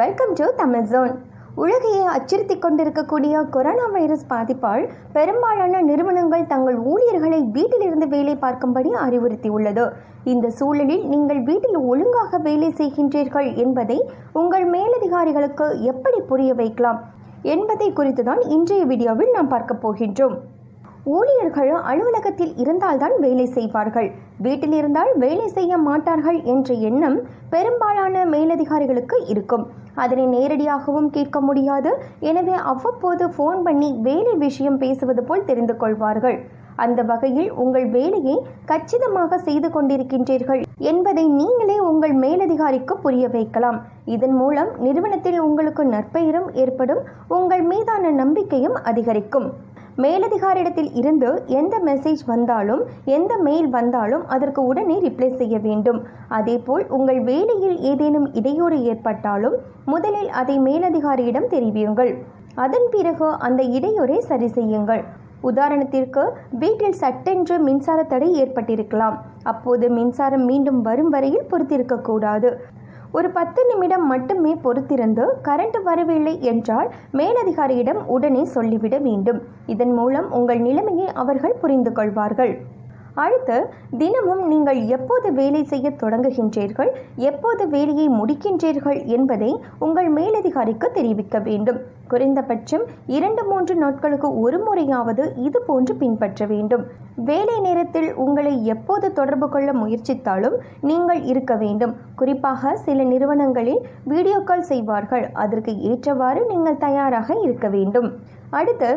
Welcome to Tamil zone. உலகையை அச்சுறுத்தி கொண்டிருக்கக்கூடிய கொரோனா வைரஸ் பாதிப்பால் பெரும்பாலான நிறுவனங்கள் தங்கள் ஊழியர்களை வீட்டிலிருந்து வேலை பார்க்கும்படி அறிவுறுத்தியுள்ளது. இந்த சூழலில் நீங்கள் வீட்டில் ஒழுங்காக வேலை செய்கின்றீர்கள் என்பதை உங்கள் மேலதிகாரிகளுக்கு எப்படி புரிய வைக்கலாம் என்பதை குறித்து தான் இன்றைய வீடியோவில் நாம் பார்க்க போகின்றோம். ஊழியர்கள் அலுவலகத்தில் இருந்தால்தான் வேலை செய்வார்கள், வீட்டில் இருந்தால் வேலை செய்ய மாட்டார்கள் என்ற எண்ணம் பெரும்பாலான மேலதிகாரிகளுக்கு இருக்கும். அதனை நேரடியாகவும் கேட்க முடியாது. எனவே அவ்வப்போது ஃபோன் பண்ணி வேலை விஷயம் பேசுவது போல் தெரிந்து கொள்வார்கள். அந்த வகையில் உங்கள் வேலையை கச்சிதமாக செய்து கொண்டிருக்கின்றீர்கள் என்பதை நீங்களே உங்கள் மேலதிகாரிக்கு புரிய வைக்கலாம். இதன் மூலம் நிறுவனத்தில் உங்களுக்கு நற்பெயரும் ஏற்படும், உங்கள் மீதான நம்பிக்கையும் அதிகரிக்கும். மேலதிகாரிடத்தில் இருந்து எந்த மெசேஜ் வந்தாலும் எந்த மெயில் வந்தாலும் அதற்கு உடனே ரிப்ளை செய்ய வேண்டும். அதேபோல் உங்கள் வேலையில் ஏதேனும் இடையூறு ஏற்பட்டாலும் முதலில் அதை மேலதிகாரியிடம் தெரிவியுங்கள். அதன் பிறகு அந்த இடையூறை சரி செய்யுங்கள். உதாரணத்திற்கு, வீட்டில் சட்டென்று மின்சார தடை ஏற்பட்டிருக்கலாம். அப்போது மின்சாரம் மீண்டும் வரும் வரையில் பொறுத்திருக்கக்கூடாது. ஒரு 10 நிமிடம் மட்டுமே பொறுத்திருந்து கரண்ட் வரவில்லை என்றால் மேலதிகாரியிடம் உடனே சொல்லிவிட வேண்டும். இதன் மூலம் உங்கள் நிலைமையை அவர்கள் புரிந்து கொள்வார்கள். அடுத்து, தினமும் நீங்கள் எப்போது வேலை செய்ய தொடங்குகின்றீர்கள், எப்போது வேலையை முடிக்கின்றீர்கள் என்பதை உங்கள் மேலதிகாரிக்கு தெரிவிக்க வேண்டும். குறைந்தபட்சம் 2-3 நாட்களுக்கு ஒரு முறையாவது இது போன்று பின்பற்ற வேண்டும். வேலை நேரத்தில் உங்களை எப்போது தொடர்பு கொள்ள முயற்சித்தாலும் நீங்கள் இருக்க வேண்டும். குறிப்பாக சில நிறுவனங்களில் வீடியோ கால் செய்வார்கள். அதற்கு ஏற்றவாறு நீங்கள் தயாராக இருக்க வேண்டும். அடுத்து,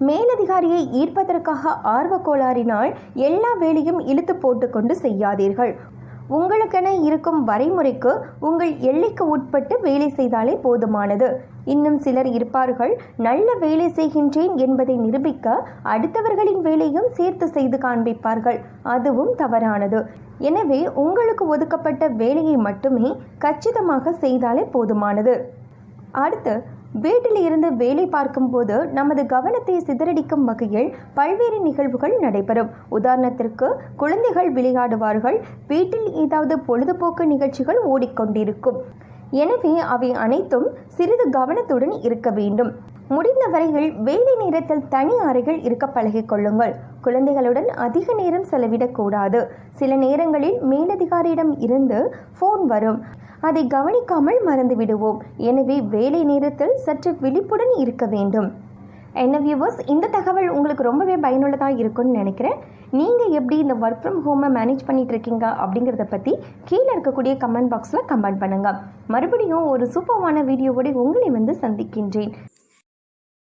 மேலதிகாரியை ஈர்ப்பதற்காக ஆர்வ கோளாறினால் எல்லா வேலையும் இழுத்து போட்டுக்கொண்டு செய்யாதீர்கள். உங்களுக்கென இருக்கும் வரைமுறைக்கு உங்கள் எல்லைக்கு உட்பட்டு வேலை செய்தாலே போதுமானது. இன்னும் சிலர் இருப்பார்கள், நல்ல வேலை செய்கின்றேன் என்பதை நிரூபிக்க அடுத்தவர்களின் வேலையும் சேர்த்து செய்து காண்பிப்பார்கள். அதுவும் தவறானது. எனவே உங்களுக்கு ஒதுக்கப்பட்ட வேலையை மட்டுமே கச்சிதமாக செய்தாலே போதுமானது. அடுத்து, வீட்டில் இருந்து வேலை பார்க்கும்போது நமது கவனத்தை சிதறடிக்கும் வகையில் பல்வேறு நிகழ்வுகள் நடைபெறும். உதாரணத்திற்கு, குழந்தைகள் விளையாடுவார்கள், வீட்டில் ஏதாவது பொழுதுபோக்கு நிகழ்ச்சிகள் ஓடிக்கொண்டிருக்கும். எனவே அவை அனைத்தும் சிறிது கவனத்துடன் இருக்க வேண்டும். முடிந்த வரையில் வேலை நேரத்தில் தனி அறைகள் இருக்க பழகிக் கொள்ளுங்கள். குழந்தைகளுடன் அதிக நேரம் செலவிடக்கூடாது. சில நேரங்களில் மேலதிகாரியிடம் இருந்து ஃபோன் வரும், அதை கவனிக்காமல் மறந்து விடுவோம். எனவே வேலை நேரத்தில் சற்று விழிப்புடன் இருக்க வேண்டும். என்ன வியூவர்ஸ், இந்த தகவல் உங்களுக்கு ரொம்பவே பயனுள்ளதாக இருக்கும்னு நினைக்கிறேன். நீங்கள் எப்படி இந்த ஒர்க் ஃப்ரம் ஹோமை மேனேஜ் பண்ணிட்டு இருக்கீங்க அப்படிங்கிறத பற்றி கீழே இருக்கக்கூடிய கமெண்ட் பாக்ஸில் கமெண்ட் பண்ணுங்கள். மறுபடியும் ஒரு சூப்பரான வீடியோவோடு உங்களை சந்திக்கின்றேன்.